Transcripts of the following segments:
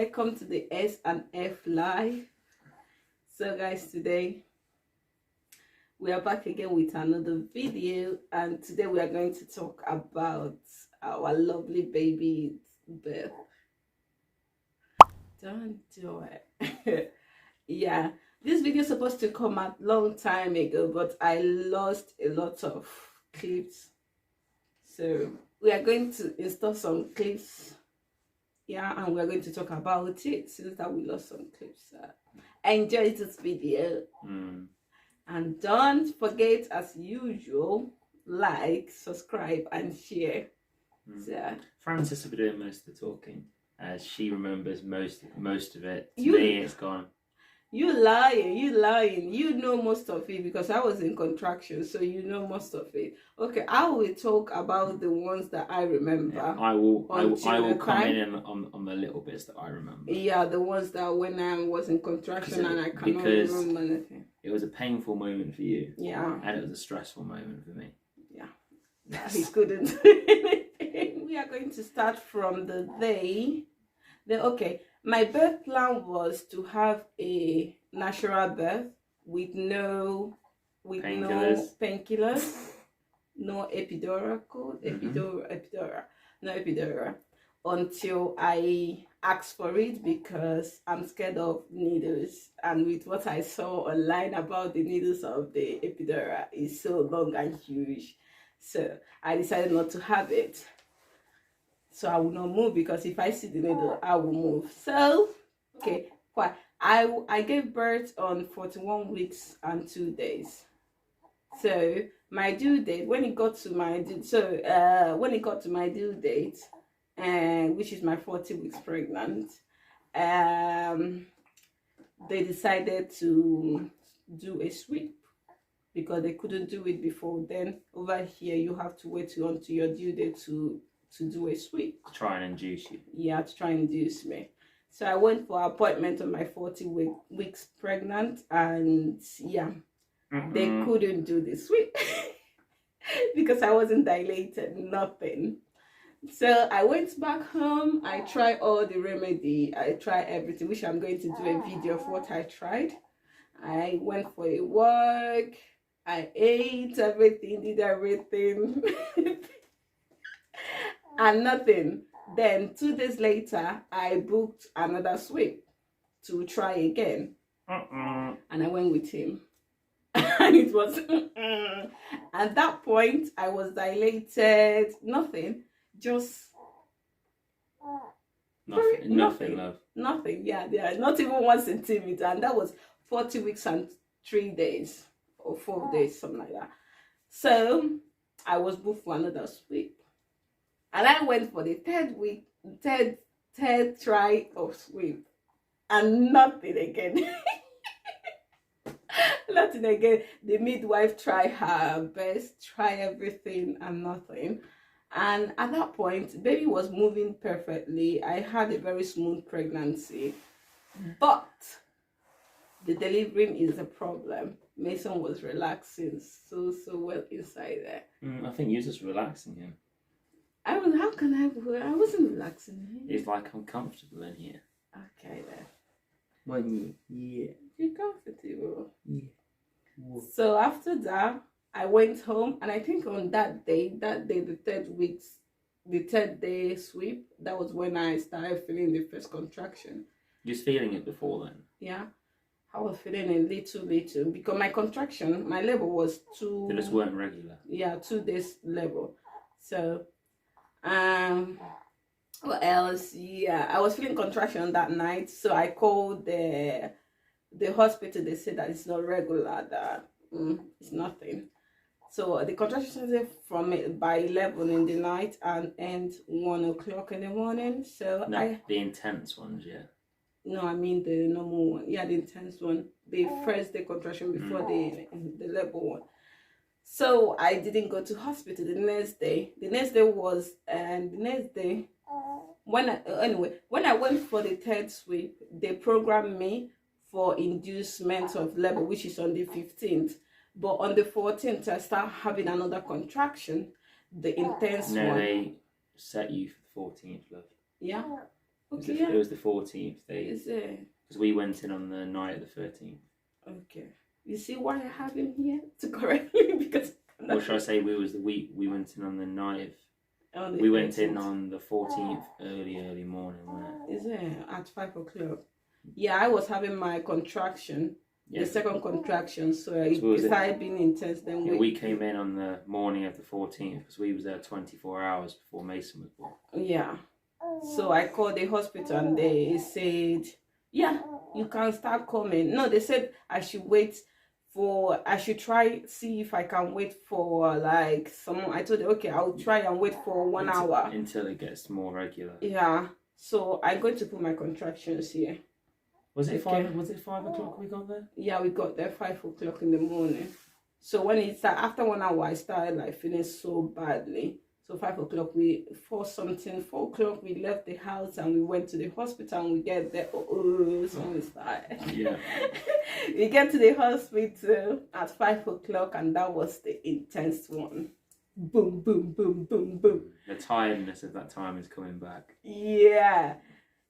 welcome to the S&F Life. So guys, today we are back again with another video, and today we are going to talk about our lovely baby's birth. Don't do it. Yeah, this video is supposed to come out long time ago, but I lost a lot of clips, so we are going to install some clips. Yeah, and we're going to talk about it since that we lost some clips. Enjoy this video. And don't forget, as usual, like, subscribe, and share. So, Frances will be doing most of the talking, as she remembers most of it. To me, it's gone. You lying. You know most of it because I was in contraction, so you know most of it. Okay, I will talk about the ones that I remember. Yeah, I will come in on the little bits that I remember. Yeah, the ones that when I was in contraction and I cannot remember anything. It was a painful moment for you. Yeah. And it was a stressful moment for me. Yeah. He couldn't do anything. We are going to start from the day. Okay, my birth plan was to have a natural birth with no painkillers, no epidural, no epidural, until I asked for it because I'm scared of needles, and with what I saw online about the needles of the epidural is so long and huge, so I decided not to have it. So I will not move, because if I see the needle, I will move. So, okay, quite. I gave birth on 41 weeks and 2 days. So my due date, when it got to my due date, which is my 40 weeks pregnant, they decided to do a sweep because they couldn't do it before then. Over here, you have to wait until your due date to do a sweep. To try and induce you. Yeah, to try and induce me. So I went for an appointment on my 40 weeks pregnant, and yeah, they couldn't do the sweep because I wasn't dilated, nothing. So I went back home. I tried all the remedy. I tried everything, which I'm going to do a video of what I tried. I went for a walk. I ate everything, did everything. And nothing. Then 2 days later, I booked another sweep to try again. And I went with him. And it was at that point I was dilated, nothing, just nothing, yeah, not even 1 centimeter, and that was 40 weeks and 3 days or 4 days, something like that. So I was booked for another sweep. And I went for the third try of sweep, and nothing again. Nothing again. The midwife tried her best, tried everything, and nothing. And at that point, baby was moving perfectly. I had a very smooth pregnancy, but the delivering is a problem. Mason was relaxing so well inside there. I think you're just relaxing him. I wasn't relaxing him. It's like I'm comfortable in here. Okay then. When yeah. You're comfortable. Yeah. So after that, I went home, and I think on that day, the 3rd day sweep, that was when I started feeling the first contraction. Just feeling it before then? Yeah. I was feeling a little because my contraction, my level was 2. They just weren't regular. Yeah, 2 days level. So, what else? Yeah, I was feeling contraction that night, so I called the hospital. They said that it's not regular, that it's nothing. So the contraction started from by 11 in the night and end 1 o'clock in the morning. So no, the intense ones, yeah. No, I mean the normal one. Yeah, the intense one. The first day contraction before the level one. So I didn't go to hospital the next day. When I went for the 3rd sweep, they programmed me for inducement of labor, which is on the 15th. But on the 14th, I start having another contraction, the intense one. No, they set you for the 14th, love. Yeah. Okay, It was the 14th day. Is it? Because we went in on the night of the 13th. Okay. You see why I have him here to correct me because. Or should I say we went in on the night of. We 13th. went in on the 14th early morning, wasn't it? Is it at 5 o'clock? Yeah, I was having my contraction. The second contraction, so it started being intense. Then we came in on the morning of the 14th because we was there 24 hours before Mason was born. Yeah, so I called the hospital and they said, yeah, you can start coming. No, they said I should try see if I can wait for like someone. I told them, okay, I'll try and wait for 1 hour until it gets more regular. Yeah, so I'm going to put my contractions here. Was it 5 o'clock we got there? Yeah, we got there 5 o'clock in the morning. So when it started, after 1 hour, I started like feeling so badly. So 5 o'clock, 4 o'clock, we left the house and we went to the hospital and we get there. Someone started. Yeah. We get to the hospital at 5 o'clock and that was the intense one. Boom, boom, boom, boom, boom. The tiredness of that time is coming back. Yeah.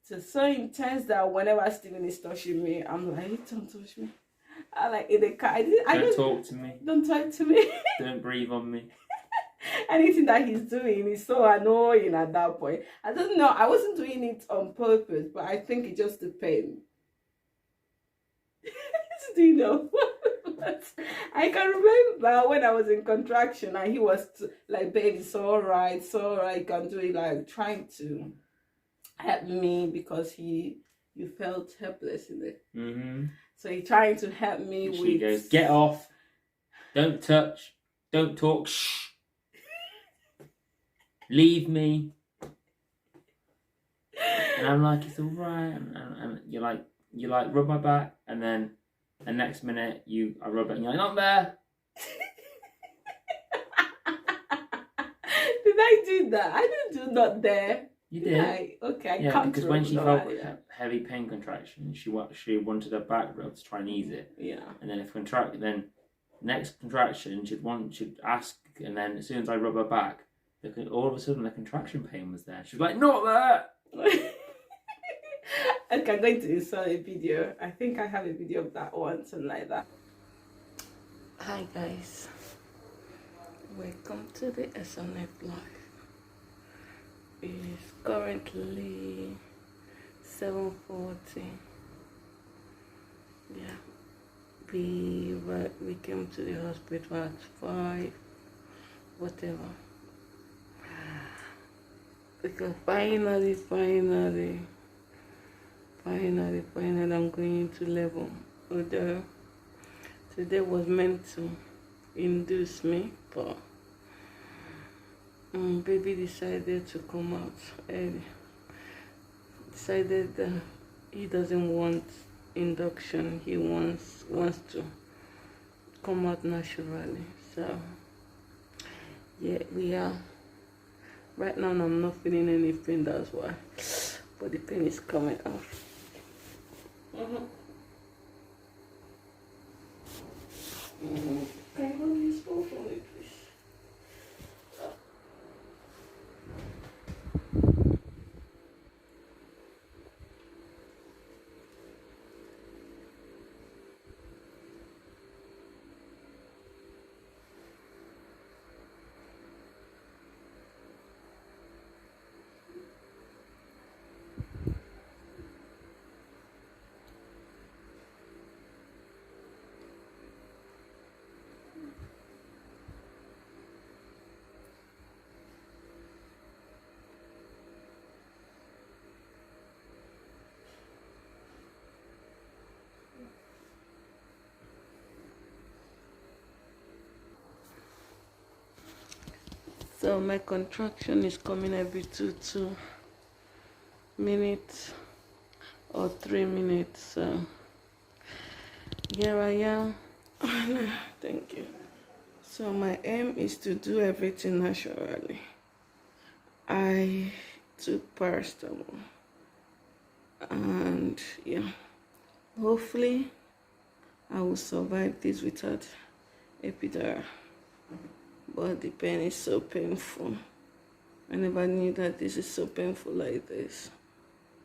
So intense that whenever Steven is touching me, I'm like, don't touch me. I like in the car. Don't talk to me. Don't talk to me. Don't breathe on me. Anything that he's doing is so annoying at that point. I don't know. I wasn't doing it on purpose, but I think it just depends. Do you know? I can remember when I was in contraction and he was like, baby, it's all right, you can do it, like trying to help me because you felt helpless in it. Mm-hmm. So he trying to help me. She goes, get off, don't touch, don't talk, shh, leave me. And I'm like, it's all right. And you're like, rub my back, and then the next minute I rub it, and you're like, not there. Did I do that? I didn't do not there. You did. Okay. Yeah, because when she felt heavy pain contraction, she wanted her back rubbed to try and ease it. Yeah. And then then next contraction she'd ask, and then as soon as I rub her back, all of a sudden the contraction pain was there. She was like, not there. Okay, I'm going to insert a video. I think I have a video of that one, something like that. Hi guys, welcome to the S&F Life. It's currently 7:40. Yeah, we came to the hospital at 5, whatever. Because finally, I'm going to level. Although today was meant to induce me, but baby decided to come out early. Decided that he doesn't want induction. He wants to come out naturally. So yeah, we are. Right now I'm not feeling any pain, that's why. But the pain is coming out. Can you hold this phone for me, please? So my contraction is coming every 2 minutes or 3 minutes. So here I am. Thank you. So my aim is to do everything naturally. I took paracetamol and yeah, hopefully I will survive this without epidural. But the pain is so painful. I never knew that this is so painful like this.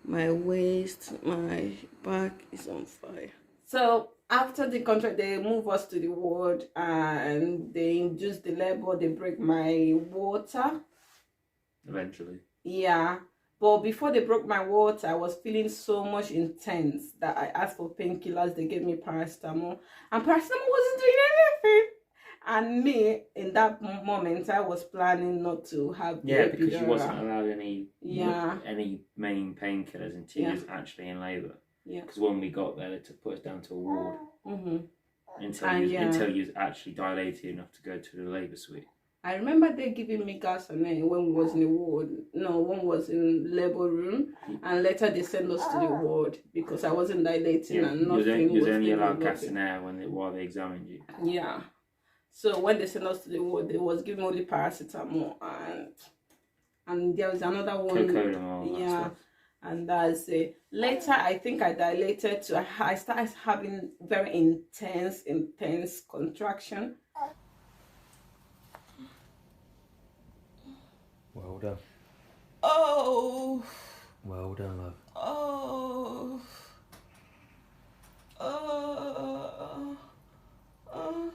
my waist, my back is on fire. So after the contract, they move us to the ward and they induce the labor. They break my water. Eventually. Yeah. But before they broke my water, I was feeling so much intense that I asked for painkillers. They gave me paracetamol. And paracetamol wasn't doing anything. And me, in that moment, I was planning not to have the Yeah, because you epidural. wasn't allowed any main painkillers until you was actually in labour. Yeah. Because when we got there, they put us down to a ward until you was actually dilated enough to go to the labour suite. I remember they giving me gas and then when we was in the ward. No, one was in labour room, and later they sent us to the ward because I wasn't dilating and nothing. You was only allowed gas and air while they examined you. Yeah. So when they sent us to the ward, they was giving only paracetamol and there was another one. Cocodamol. Yeah. And that's it. Later, I think I dilated to. I started having very intense contraction. Well done. Oh. Well done, love. Oh. Oh. Oh.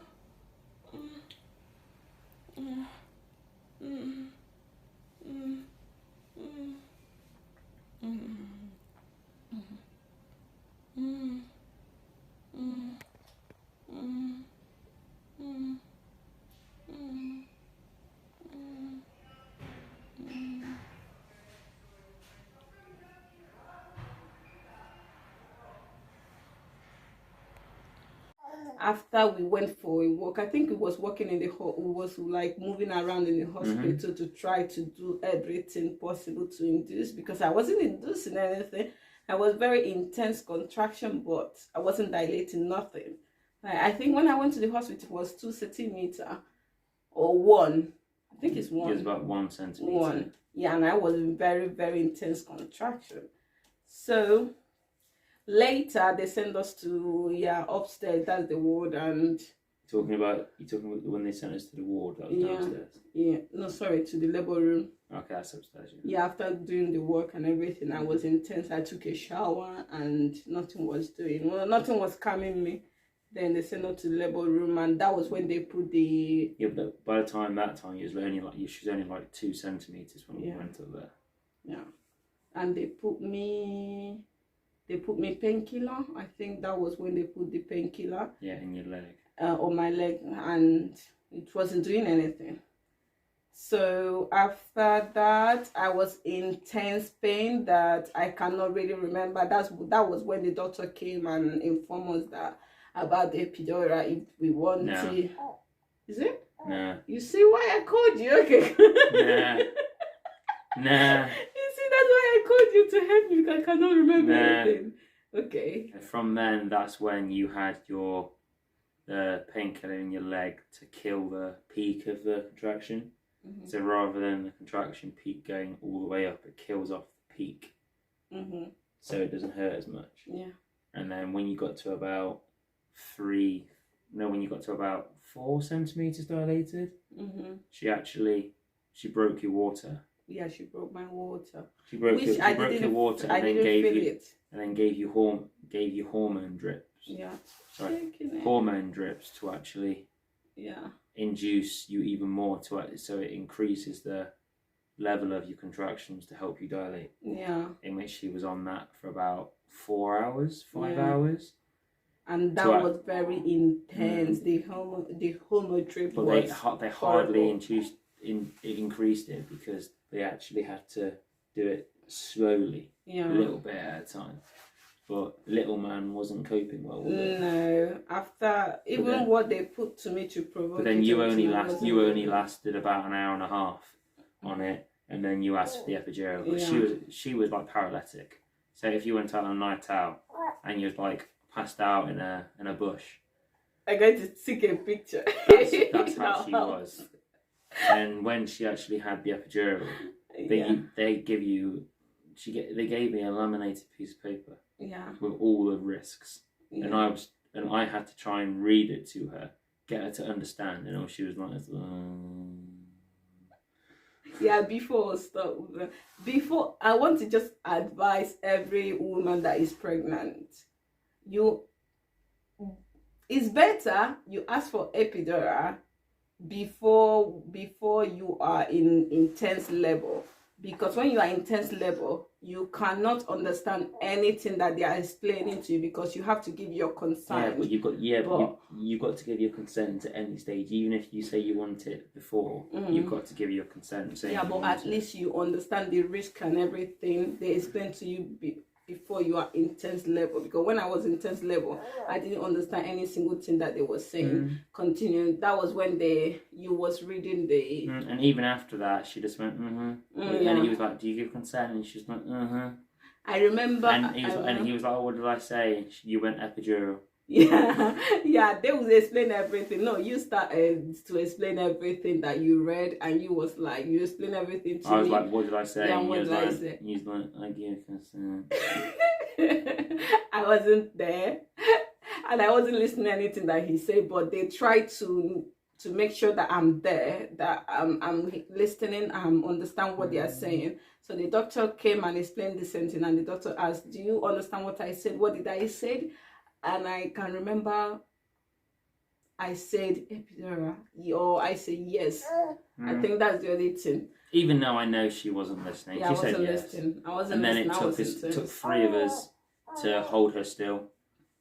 After we went for a walk, I think we was walking in the we was like moving around in the hospital to try to do everything possible to induce, because I wasn't inducing anything. I was very intense contraction, but I wasn't dilating nothing. I think when I went to the hospital it was 2 centimeters or 1. I think it's 1. It was about 1 centimeter. 1. Yeah, and I was in very, very intense contraction. So later they send us to upstairs, that's the ward. And you're talking about when they sent us to the ward, that was downstairs? Yeah, no, sorry, to the labor room. Okay, that's upstairs. Yeah, after doing the work and everything, I was intense. I took a shower and nothing was nothing was calming me. Then they sent us to the labor room, and that was when they put the... Yeah, but by the time she was only like 2 centimeters when we went up there. Yeah, and they put me painkiller. I think that was when they put the painkiller. Yeah, in your leg. On my leg, and it wasn't doing anything. So after that, I was in intense pain that I cannot really remember. That was when the doctor came and informed us that about the epidural, if we want to. Is it? Nah. You see why I called you? Okay. Nah. You see, that's why I called you to help me, because I cannot remember anything. Okay. From then, that's when you had the painkiller in your leg to kill the peak of the contraction. So rather than the contraction peak going all the way up, it kills off the peak. So it doesn't hurt as much. Yeah. And then when you got to about 4 centimeters dilated, she broke your water. Yeah, she broke my water. She broke your water and then gave you hormone drips. Yeah. Sorry, hormone drips to actually induce you even more so it increases the level of your contractions to help you dilate. Yeah. In which she was on that for about 5 hours. And that was very intense. The hormone drip was they hardly increased it because they actually had to do it slowly, a little bit at a time. But little man wasn't coping well with it. No, after what they put to me to provoke. But then you only lasted about an hour and a half on it, and then you asked for the epidural. But she was like paralytic. So if you went out on a night out and you was like passed out in a bush, I'm going to take a picture. That's how she was. And when she actually had the epidural, they gave me a laminated piece of paper. Yeah. With all the risks, and I had to try and read it to her, get her to understand, and all she was like, Yeah, before I want to just advise every woman that is pregnant, you it's better you ask for epidural before you are in intense labor, because when you are intense labor you cannot understand anything that they are explaining to you, because you have to give your consent. But you've got to give your consent at any stage, even if you say you want it before. You've got to give your consent. But at least you understand the risk and everything they explain to you before you are intense level. Because when I was intense level, I didn't understand any single thing that they were saying. Continuing, that was when you was reading the and even after that she just went and he was like, do you give consent? And she's like I remember, and he was like, oh, what did I say? You went epidural. Yeah, they would explain everything. No, you started to explain everything that you read, and you was like, you explain everything to me. I was like, what did I say? Yeah, what did I say? He's like, I give consent. I wasn't there, and I wasn't listening to anything that he said, but they tried to make sure that I'm there, that I'm listening, understand what they are saying. So the doctor came and explained the same thing, and the doctor asked, do you understand what I said? What did I say? And I can remember I said epidural, or I said yes. I think that's the only thing. Even though I know she wasn't listening. Yeah, she said yes. Listening. I wasn't and then listening. It took three of us to hold her still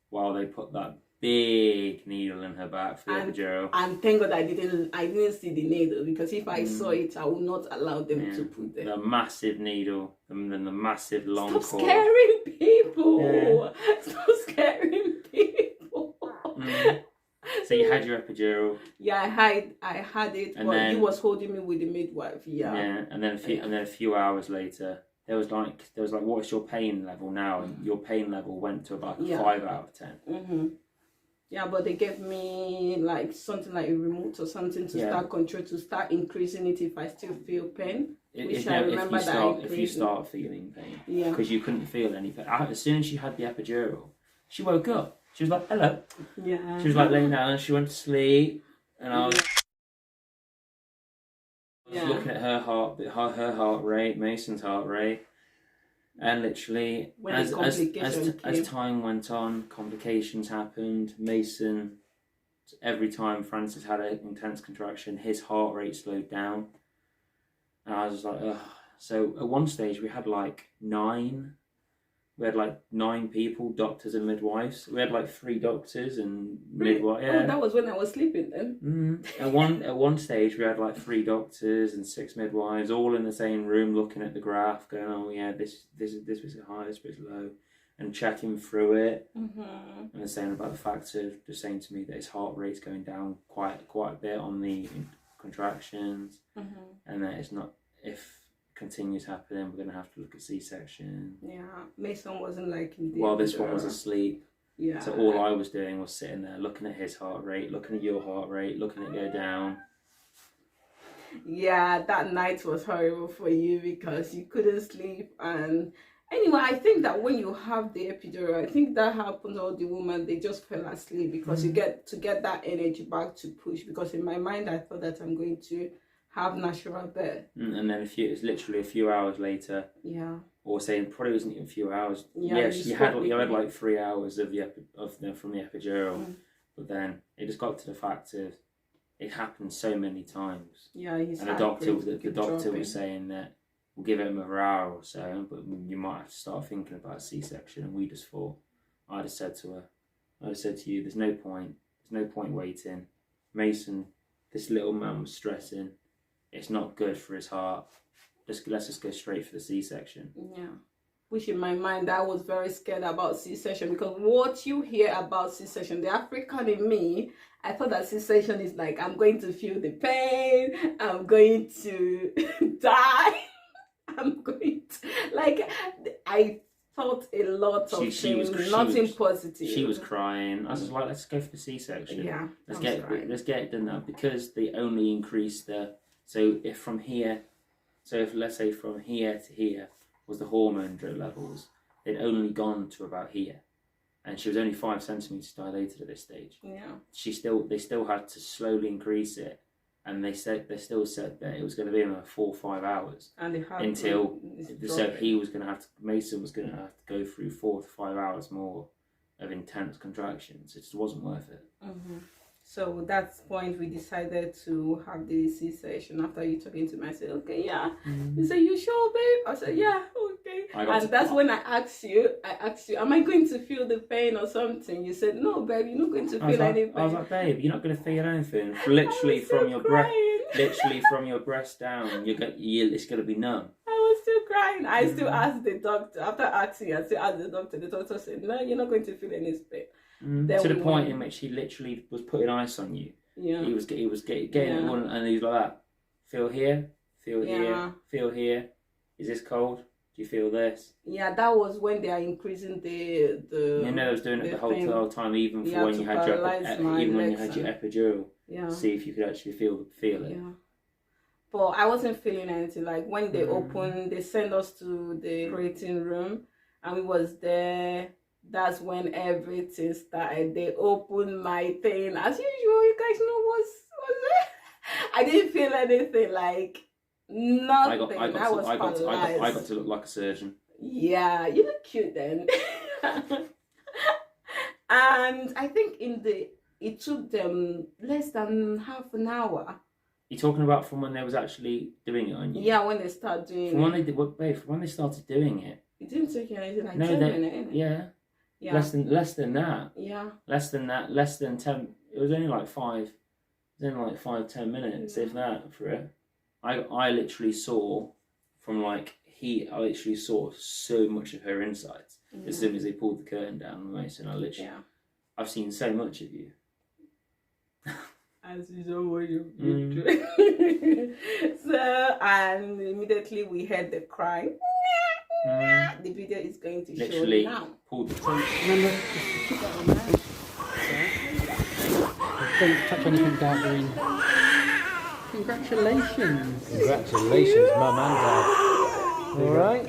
while they put that big needle in her back for the epidural. And thank God I didn't see the needle, because if I saw it, I would not allow them to put it. The massive needle and then the massive long cord. Stop scaring people. Stop scaring people. So you had your epidural. Yeah, I had it, and but he was holding me with the midwife. Yeah. And then a few hours later, there was like, what's your pain level now? And your pain level went to about 5 out of 10. Yeah, but they gave me like something like a remote or something to start control, to start increasing it if I still feel pain. If you start feeling pain. Yeah. Because you couldn't feel any pain. As soon as she had the epidural, she woke up. She was like, hello. Yeah. She was like laying down and she went to sleep. And I was looking at her heart rate, Mason's heart rate. And literally, as time went on, complications happened. Mason, every time Francis had an intense contraction, his heart rate slowed down. And I was just like, ugh. So at one stage, we had like 9 people, doctors and midwives. We had like 3 doctors and midwives. Yeah. Oh, that was when I was sleeping then. At one stage, we had like 3 doctors and 6 midwives, all in the same room, looking at the graph, going, "Oh yeah, this was high, this was low," and checking through it. And they're saying about the fact of just saying to me that his heart rate's going down quite a bit on the contractions, and that it's not, if continues happening, we're going to have to look at C-section. Yeah, Mason wasn't liking the this one was asleep. Yeah. So all I was doing was sitting there looking at his heart rate, looking at your heart rate, looking at it go down. Yeah, that night was horrible for you because you couldn't sleep. And anyway, I think that when you have the epidural, I think that happens to all the women, they just fell asleep because you get that energy back to push. Because in my mind, I thought that I'm going to have natural birth. And then it's literally a few hours later. Yeah. Or saying probably wasn't even a few hours. You had like 3 hours from the epidural, but then it just got to the fact of it happened so many times. Yeah, and the doctor was saying that we'll give it another hour or so, but you might have to start thinking about a C-section. And we just thought, I'd have said to you, there's no point waiting. Mason, this little man was stressing. It's not good for his heart. Let's just go straight for the C-section. Yeah. Which in my mind, I was very scared about C-section, because what you hear about C-section, the African in me, I thought that C-section is like, I'm going to feel the pain, I'm going to die, I thought a lot of things, nothing positive. She was crying. I was like, let's go for the C-section. Yeah. Let's get it done now, because they only increase if let's say from here to here was the hormone levels, they'd only gone to about here, and she was only 5 centimeters dilated at this stage. Yeah. They still had to slowly increase it, and they still said that it was going to be another 4 or 5 hours And they have until so he was going to have to Mason was going to have to go through 4 to 5 hours more of intense contractions. It just wasn't worth it. So that's the point we decided to have the C-section. After you talking to me, I said, okay, yeah. You said, you sure, babe? I said, yeah, okay. And that's when I asked you, am I going to feel the pain or something? You said, no, babe, you're not going to feel any pain. I was like, babe, you're not going to feel anything. Literally from your breast, literally from your breast down, it's going to be numb. I was still crying. I still asked the doctor, after asking, I still asked the doctor said, no, you're not going to feel any pain. To the point in which he literally was putting ice on you. Yeah. He was getting it on, and he was like that. Feel here, feel here, feel here. Is this cold? Do you feel this? Yeah, that was when they are increasing the. You know, I was doing it the whole time, even for when you had your epidural. Yeah. See if you could actually feel it. Yeah. But I wasn't feeling anything. Like when they opened, they sent us to the operating room, and we was there. That's when everything started. They opened my thing. As usual, you guys know what's it? I didn't feel anything, like nothing. I got to look like a surgeon. Yeah, you look cute then. And I think it took them less than half an hour. You're talking about from when they was actually doing it on you? Yeah, when they started doing it. From when they started doing it. It didn't take anything like 10 minutes, Yeah. Yeah. Less than that. Yeah. Less than 10. It was only like 5. It was only like 5-10 minutes, if that, for it. I literally saw I literally saw so much of her insides as soon as they pulled the curtain down on Mason. I've seen so much of you. As is always you do. So, and immediately we heard the cry. The video is going to literally show now. Pulled the Remember, don't touch anything dark green. Congratulations. Congratulations, Mum and Dad. Alright?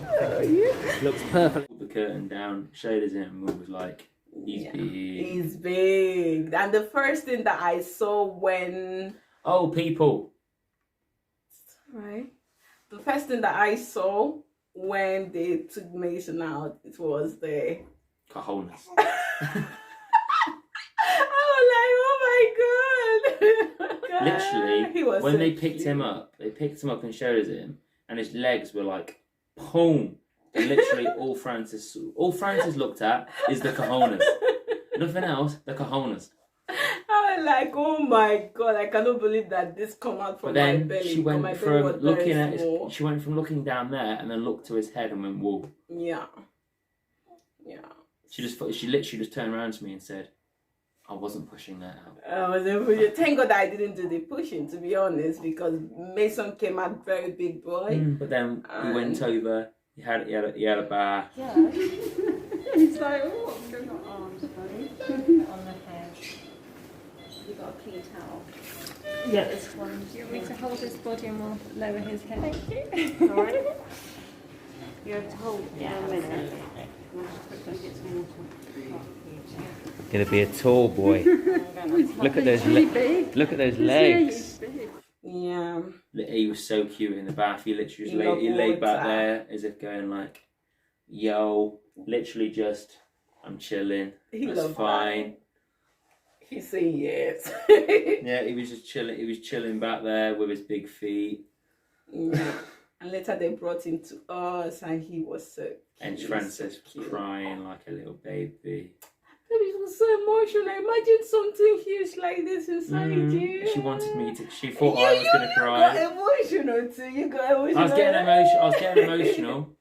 Looks perfect. Pulled the curtain down, showed us him, and was like, he's big. He's big. And the first thing that I saw when... Oh, people. Right. The first thing that I saw when they took Mason out, it was the cojones. I was like, oh my god. Literally, when they picked him up and showed us him, and his legs were like, boom. And literally all Francis looked at is the cojones. Nothing else, the cojones. I was like, oh my god, I cannot believe that this come out from my belly. She went from looking down there and then looked to his head and went, whoa. Yeah. She literally just turned around to me and said, I wasn't pushing that out. I wasn't pushing. Thank God I didn't do the pushing, to be honest, because Mason came out very big boy. But then we went over. He had a bar. Yeah. He's like, oh, what's going on? Arms, buddy. On the head. You got a clean towel. Yeah, this one. Do you want me to hold his body and we'll lower his head? Thank you. All right. You have to hold it for a minute. I'll just quickly get some water. Gonna be a tall boy. Look at those legs. Yeah. He was so cute in the bath. He literally he laid back there as if going like, yo, literally just, I'm chilling. That's fine. He said yes. Yeah, he was just chilling. He was chilling back there with his big feet. Yeah. And later they brought him to us, and he was so cute. And Francis was crying like a little baby. Baby was so emotional. Imagine something huge like this inside you. She wanted me to. She thought I was going to cry. You got emotional too. You got emotional. I was getting emotional,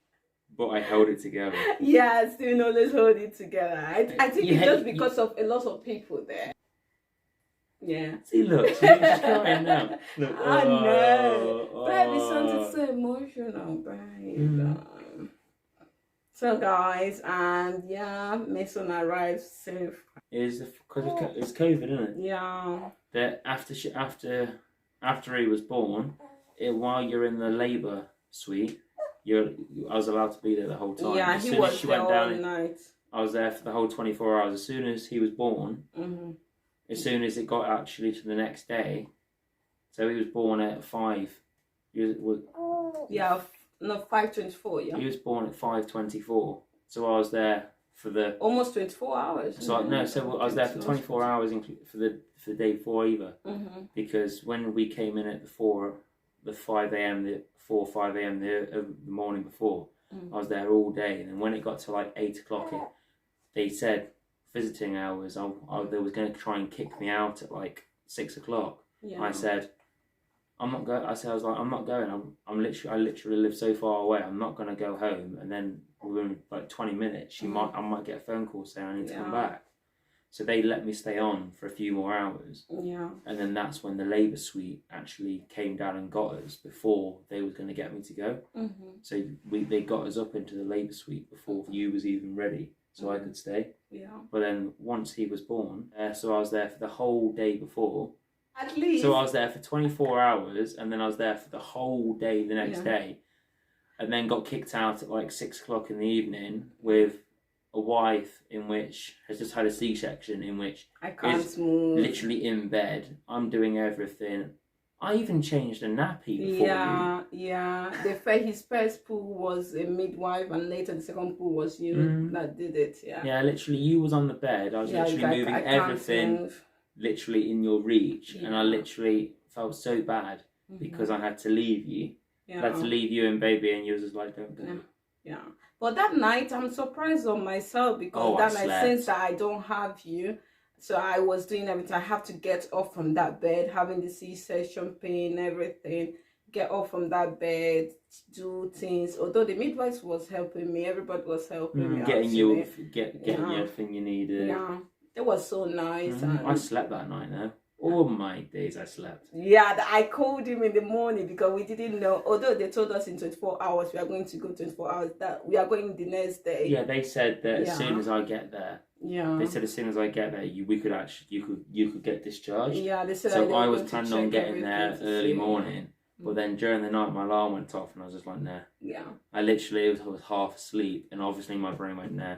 but I held it together. Yeah, still always hold it together. I think it's just because of a lot of people there. Yeah. See, look, she's just crying now. Look, I know. Baby, sounded so emotional, babe. So guys, and yeah, Mason arrived safe. It's because it's COVID, isn't it? Yeah. That after he was born, while you're in the labour suite, I was allowed to be there the whole time. Yeah, as he soon was as she there went down, all night. I was there for the whole 24 hours. As soon as he was born, as soon as it got actually to the next day, So he was born at 5. Yeah, no, 5:24. Yeah, He was born at 5:24. So I was there for the almost 24 hours. So no, so I was there for 24 hours for the day before either, because when we came in at the 5 a.m. the 5 a.m. the morning before, I was there all day, and then when it got to like 8 o'clock, they said visiting hours. They was going to try and kick me out at like 6 o'clock. Yeah. I said, I'm not going. I was like, I'm not going. I literally live so far away. I'm not going to go home, and then within like 20 minutes, I might get a phone call saying I need to come back. So they let me stay on for a few more hours. Yeah. And then that's when the labour suite actually came down and got us before they was going to get me to go. So they got us up into the labour suite before you was even ready, so I could stay. Yeah. But then once he was born, so I was there for the whole day before. At least. So I was there for 24 hours, and then I was there for the whole day the next day, and then got kicked out at like 6 o'clock in the evening with a wife in which has just had a C-section, in which I can't move. Literally in bed. I'm doing everything. I even changed a nappy before His first pool was a midwife, and later the second pool was you that did it. Yeah, literally you was on the bed. I was literally moving everything literally in your reach, and I literally felt so bad because I had to leave you. I had to leave you and baby, and you was just like, don't go. Yeah. But that night, I'm surprised on myself because that night, since I don't have you, so I was doing everything. I have to get up from that bed, having the C-section pain, everything. Get up from that bed, do things. Although the midwife was helping me, everybody was helping me. Getting you everything you needed. Yeah, it was so nice. And I slept that night now. All my days I slept. Yeah, I called him in the morning because we didn't know. Although they told us in 24 hours we are going to go 24 hours, that we are going the next day. Yeah, they said that as soon as I get there. Yeah. They said as soon as I get there, you could get discharged. Yeah, they said. So I was planning on getting there early morning, but then during the night my alarm went off, and I was just like, nah. Yeah. I literally was half asleep, and obviously my brain went nah.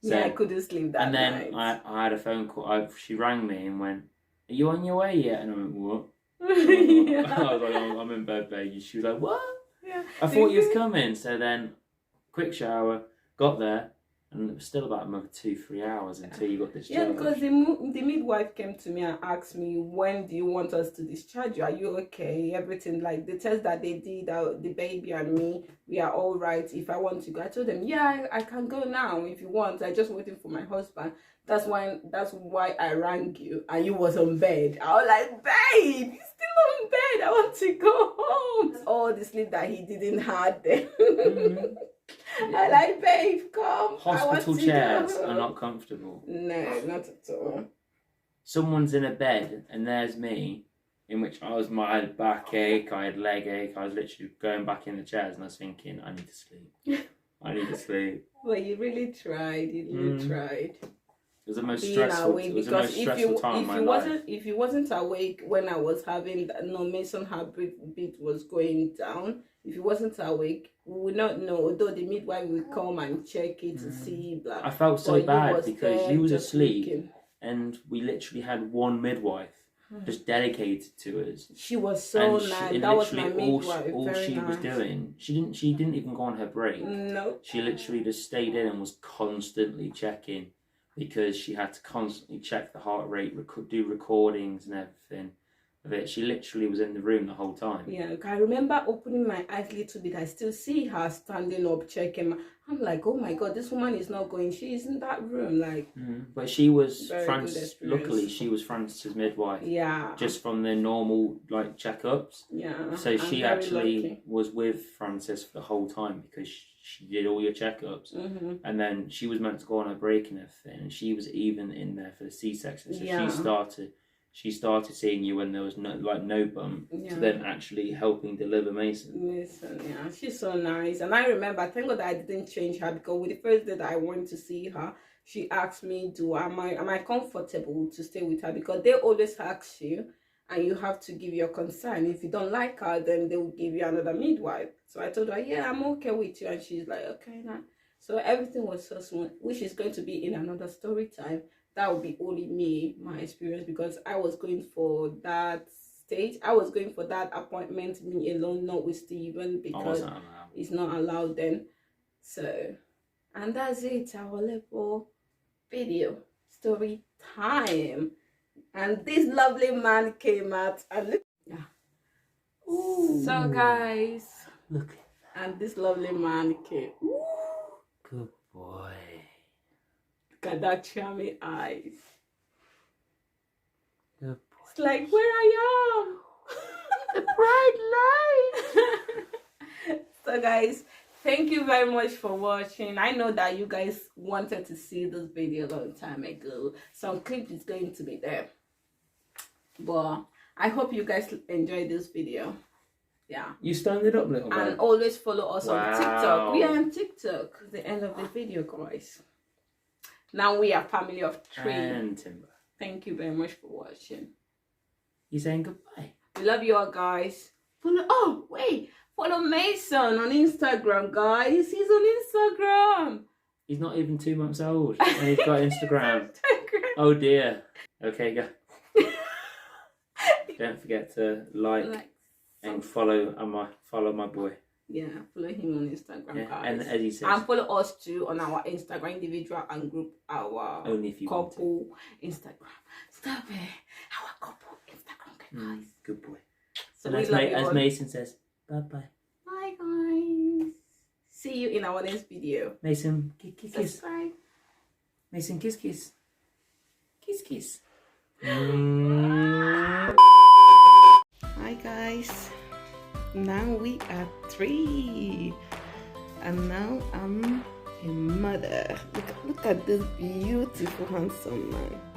So, I couldn't sleep that night. And then I had a phone call. She rang me and went, "Are you on your way yet?" And I went, "What?" I was like, "I'm in bed, baby." She was like, "What?" Yeah. I thought you was coming. So then, quick shower, got there, and it was still about another 2-3 hours until you got discharged. Yeah, because the midwife came to me and asked me, "When do you want us to discharge you? Are you okay? Everything, like the test that they did, the baby and me, we are all right. If I want to go," I told them, "Yeah, I can go now if you want. I'm just waiting for my husband." That's why I rang you, and you was on bed. I was like, "Babe, you're still on bed. I want to go home." All the sleep that he didn't have then. I like, "Babe, come." Hospital chairs are not comfortable. No, not at all. Someone's in a bed, and there's me, in which I had backache, I had leg ache. I was literally going back in the chairs, and I was thinking, I need to sleep. I need to sleep. Well, you really tried. You really tried. It was the most stressful. It was the most stressful time of my life. If you wasn't awake when I was having Mason heartbeat was going down, if you wasn't awake, we would not know. Although the midwife would come and check it to see. Blah. I felt so bad because you was just asleep, looking. and we literally had one midwife just dedicated to us. She was so nice. That was my midwife. All she was doing, she didn't even go on her break. No. She literally just stayed in and was constantly checking, because she had to constantly check the heart rate, do recordings and everything of it. She literally was in the room the whole time. Yeah, I remember opening my eyes a little bit. I still see her standing up checking. I'm like, oh my God, this woman is not going. She's in that room, like. But she was Francis. Luckily, she was Francis's midwife. Yeah. Just from the normal like checkups. Yeah. So she actually was with Francis for the whole time because she did all your checkups, and then she was meant to go on a break and everything, and she was even in there for the C-section. So she started seeing you when there was no bump, to then actually helping deliver Mason. Yeah, she's so nice. And I remember, thank God that I didn't change her, because with the first day that I went to see her, she asked me, am I comfortable to stay with her? Because they always ask you, and you have to give your consent. If you don't like her, then they will give you another midwife. So I told her, yeah, I'm okay with you. And she's like, okay, now. So everything was so smooth, which is going to be in another story time. That would be only me, my experience, because I was going for that stage. I was going for that appointment, me alone, not with Steven, I because wasn't allowed. it's not allowed then. So, and that's it, our little video story time. And this lovely man came out and look, yeah. Ooh. So guys, Look. and this lovely man came. Ooh, Good boy. look at that charming eyes. Good boy. It's like where I am. The bright light. So guys, thank you very much for watching. I know that you guys wanted to see this video a long time ago. Some clip is going to be there, but I hope you guys enjoyed this video. Yeah, You stand it up, little man. and always follow us on Wow. TikTok. We are on TikTok. The end of the video, guys. Now we are family of 3. And Timber. Thank you very much for watching. You saying goodbye? We love you all, guys. Follow Mason on Instagram, guys. He's on Instagram. He's not even 2 months old and he's got Instagram. Oh dear. Okay, go. Don't forget to like and follow my boy. Yeah, follow him on Instagram, Yeah, guys. and as he says, And follow us too on our Instagram, individual and group, our only if you want to. couple Instagram. Stop it. Our couple Instagram, guys. Good boy. So And we as, love you as all. Mason says, bye-bye. Bye, guys. See you in our next video. Mason, kiss. Subscribe. Mason, kiss. Kiss. Hi guys, now we are 3 and now I'm a mother. Look at this beautiful handsome man.